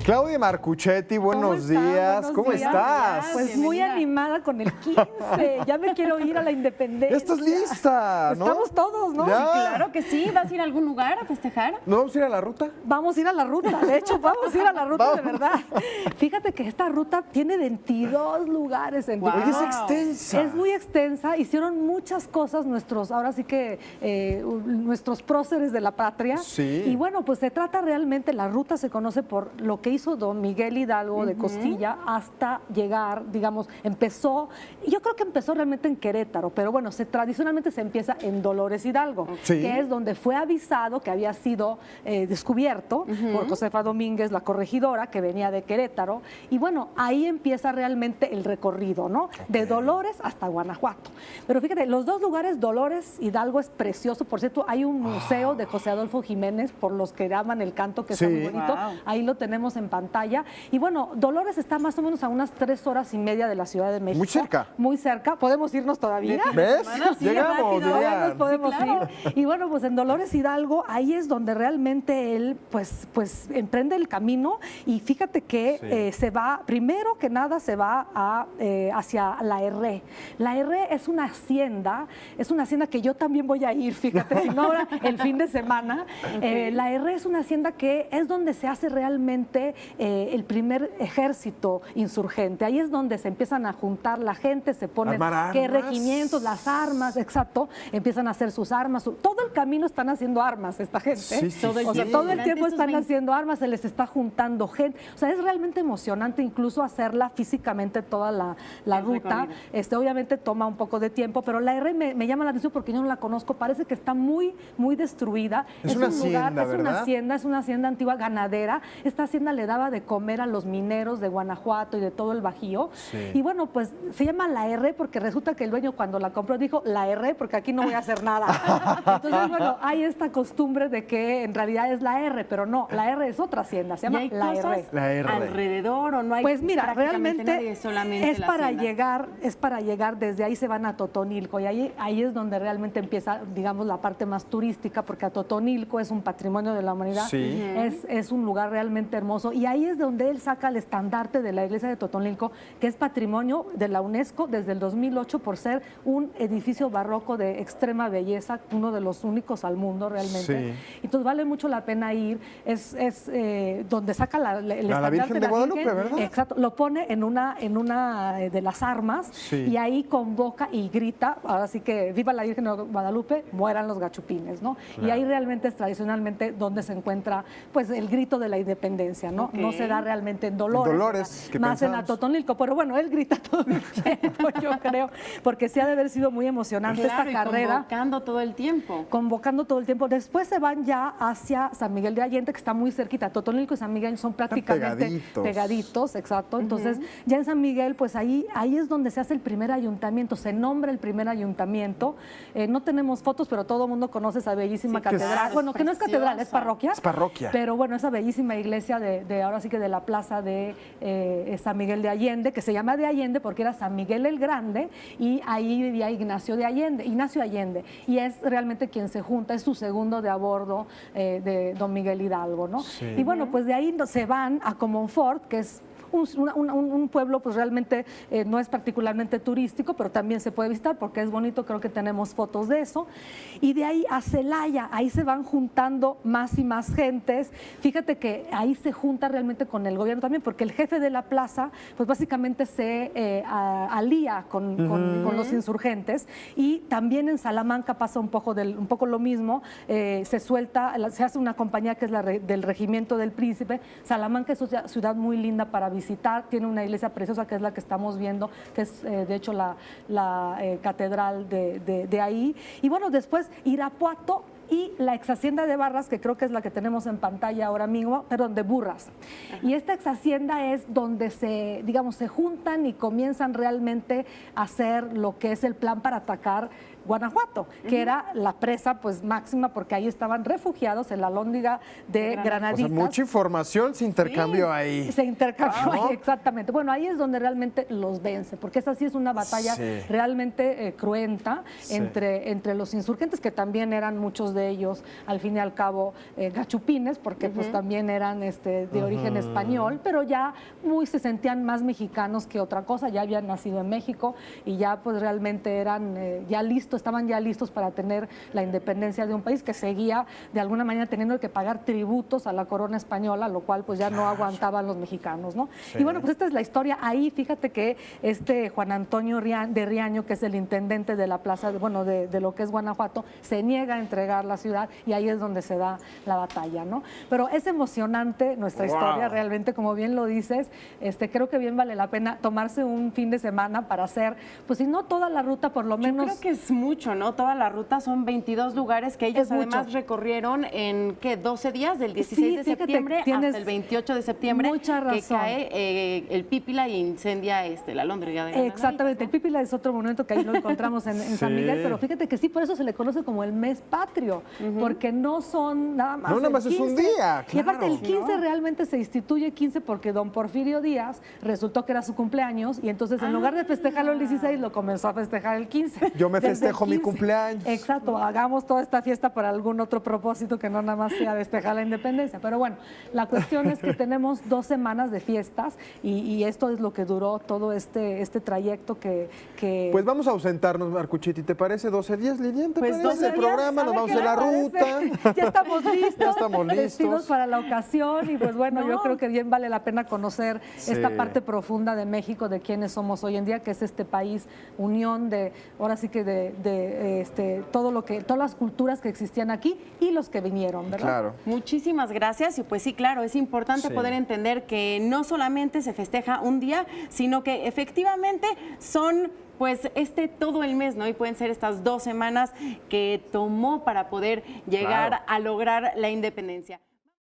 Claudia Marcuchetti, buenos días. ¿Cómo estás? Pues muy animada con el 15. Ya me quiero ir a la Independencia. Ya estás lista, ¿no? Estamos todos, ¿no? Ya. Sí, Claro que sí. ¿Vas a ir a algún lugar a festejar? ¿No vamos a ir a la ruta? Vamos a ir a la ruta, de hecho, vamos a ir a la ruta de verdad. Fíjate que esta ruta tiene 22 lugares en Oye, es extensa. Es muy extensa, hicieron muchas cosas nuestros, ahora sí que nuestros próceres de la patria. Sí. Y bueno, pues se trata realmente, la ruta se conoce por lo que hizo don Miguel Hidalgo de Costilla hasta llegar, digamos, yo creo que empezó realmente en Querétaro, pero bueno, tradicionalmente se empieza en Dolores Hidalgo, Sí. que es donde fue avisado que había sido descubierto por Josefa Domínguez, la corregidora, que venía de Querétaro, y bueno, ahí empieza realmente el recorrido, ¿no? De Dolores hasta Guanajuato. Pero fíjate, los dos lugares, Dolores Hidalgo es precioso, por cierto, hay un museo de José Adolfo Jiménez, por los que aman el canto, que está muy bonito, ahí lo tenemos en pantalla, y bueno, Dolores está más o menos a unas 3 horas y media de la Ciudad de México. Muy cerca. Muy cerca, ¿podemos irnos todavía? ¿Ves? Sí, Llegamos, rápido, ya. Ya nos podemos Sí, claro. ir. Y bueno, pues en Dolores Hidalgo, ahí es donde realmente él pues emprende el camino, y fíjate que se va, primero que nada se va hacia la Herré. La Herré es una hacienda que yo también voy a ir, fíjate, si no ahora el fin de semana. La Herré es una hacienda que es donde se hace realmente el primer ejército insurgente. Ahí es donde se empiezan a juntar la gente, se ponen Armar qué armas. regimientos, las armas, exacto, empiezan a hacer sus armas. Todo el camino están haciendo armas esta gente. Sí, sí, Todo el O sea, sí. todo el Durante tiempo estos están 20 haciendo armas, se les está juntando gente. O sea, es realmente emocionante incluso hacerla físicamente toda la El ruta. recorrido. Obviamente toma un poco de tiempo, pero la R me llama la atención porque yo no la conozco. Parece que está muy, muy destruida. Es una un hacienda, ¿verdad? es una hacienda antigua ganadera. Esta hacienda le daba de comer a los mineros de Guanajuato y de todo el Bajío. Sí. Y bueno, pues se llama la R porque resulta que el dueño cuando la compró dijo la R porque aquí no voy a hacer nada. Entonces, bueno, hay esta costumbre de que en realidad es la R, pero no, la R es otra hacienda, se ¿Y llama hay la cosas R. La R. alrededor o no hay? Pues mira, prácticamente realmente nadie, solamente es la para hacienda? llegar, desde ahí se van a Totonilco, y ahí es donde realmente empieza, digamos, la parte más turística, porque a Totonilco es un patrimonio de la humanidad, Sí. es un lugar realmente hermoso, y ahí es donde él saca el estandarte de la iglesia de Totonilco, que es patrimonio de la UNESCO desde el 2008 por ser un edificio barroco de extrema belleza, uno de los únicos al mundo realmente. Sí. Entonces vale mucho la pena ir, es donde saca el La estandarte Virgen de Guadalupe, ¿verdad? Exacto, lo pone en una de las armas, Sí. y ahí convoca y grita, ahora sí que viva la Virgen de Guadalupe, mueran los gachupines, ¿no? Y ahí realmente es tradicionalmente donde se encuentra pues el grito de la independencia, ¿no? Ok. No se da realmente en Dolores, En Dolores, se da ¿qué más en pensamos? Atotonilco, pero bueno, él grita todo el tiempo, yo creo, porque sí ha de haber sido muy emocionante Claro, esta y carrera. convocando todo el tiempo. Convocando todo el tiempo. Después se van ya hacia San Miguel de Allende, que está muy cerquita. Totonilco y San Miguel son prácticamente pegaditos. exacto. Entonces, ya en San Miguel, pues ahí es donde se hace el primer ayuntamiento, se nombra el primer ayuntamiento. No tenemos fotos, pero todo el mundo conoce esa bellísima Sí, que catedral. es Bueno, que no es catedral, es preciosa. parroquia. Es parroquia. Pero bueno, esa bellísima iglesia ahora sí que de la plaza de San Miguel de Allende, que se llama de Allende porque era San Miguel el Grande, y ahí vivía Ignacio Allende, y es realmente quien se junta, es su segundo de a bordo de don Miguel Hidalgo, ¿no? Sí. Y bueno, pues de ahí se van a Comonfort, que es un pueblo pues realmente no es particularmente turístico, pero también se puede visitar porque es bonito, creo que tenemos fotos de eso. Y de ahí a Celaya, ahí se van juntando más y más gentes. Fíjate que ahí se junta realmente con el gobierno también, porque el jefe de la plaza pues básicamente se alía con los insurgentes, y también en Salamanca pasa un poco lo mismo, se hace una compañía que es del Regimiento del Príncipe. Salamanca es una ciudad muy linda para visitar, tiene una iglesia preciosa que es la que estamos viendo, que es de hecho la catedral de ahí. Y bueno, después Irapuato y la ex hacienda de Barras, que creo que es la que tenemos en pantalla ahora mismo, perdón, de Burras. Y esta ex hacienda es donde se juntan y comienzan realmente a hacer lo que es el plan para atacar Guanajuato, que era la presa pues máxima porque ahí estaban refugiados en la alhóndiga de O Granaditas. sea, mucha información se intercambió ahí. Se intercambió ¿No? ahí, exactamente. Bueno, ahí es donde realmente los vence, porque esa sí es una batalla realmente cruenta entre los insurgentes, que también eran muchos de ellos, al fin y al cabo, gachupines, porque pues también eran de origen español, pero ya se sentían más mexicanos que otra cosa, ya habían nacido en México y ya pues realmente eran estaban ya listos para tener la independencia de un país que seguía de alguna manera teniendo que pagar tributos a la corona española, lo cual pues ya no aguantaban los mexicanos, ¿no? Sí. Y bueno, pues esta es la historia. Ahí fíjate que Juan Antonio de Riaño, que es el intendente de la plaza, de lo que es Guanajuato, se niega a entregar la ciudad y ahí es donde se da la batalla, ¿no? Pero es emocionante nuestra historia, realmente, como bien lo dices, creo que bien vale la pena tomarse un fin de semana para hacer, pues si no toda la ruta, por lo menos. Yo creo que es mucho, ¿no? Toda la ruta son 22 lugares que ellos además recorrieron en, ¿qué? 12 días, del 16 de septiembre hasta el 28 de septiembre. Mucha razón. Que cae el Pípila y incendia la lóndriga de Granaditas. Exactamente, el Pípila es otro monumento que ahí lo encontramos en San Miguel, pero fíjate que sí, por eso se le conoce como el mes patrio, porque no son nada más. No, nada más es un día, Y aparte el claro. 15 realmente se instituye 15 porque don Porfirio Díaz resultó que era su cumpleaños y entonces en lugar de festejarlo el 16 lo comenzó a festejar el 15. Yo me Desde el festejo mi 15. cumpleaños. Exacto, hagamos toda esta fiesta para algún otro propósito que no nada más sea festejar la independencia. Pero bueno, la cuestión es que tenemos 2 semanas de fiestas y esto es lo que duró todo este trayecto que... Pues vamos a ausentarnos, Marcuchetti, ¿te parece 12 días, Lilian? ¿Te Pues parece 12 el programa? días, Nos vamos ¿sabe a la qué me ruta. parece? Ya estamos listos. Ya estamos listos. Vestidos para la ocasión y pues bueno, yo creo que bien vale la pena conocer esta parte profunda de México, de quiénes somos hoy en día, que es este país, unión de, ahora sí que todo lo que, todas las culturas que existían aquí y los que vinieron, ¿verdad? Claro. Muchísimas gracias y pues sí, claro, es importante poder entender que no solamente se festeja un día, sino que efectivamente son pues todo el mes, ¿no? Y pueden ser estas 2 semanas que tomó para poder llegar a lograr la independencia.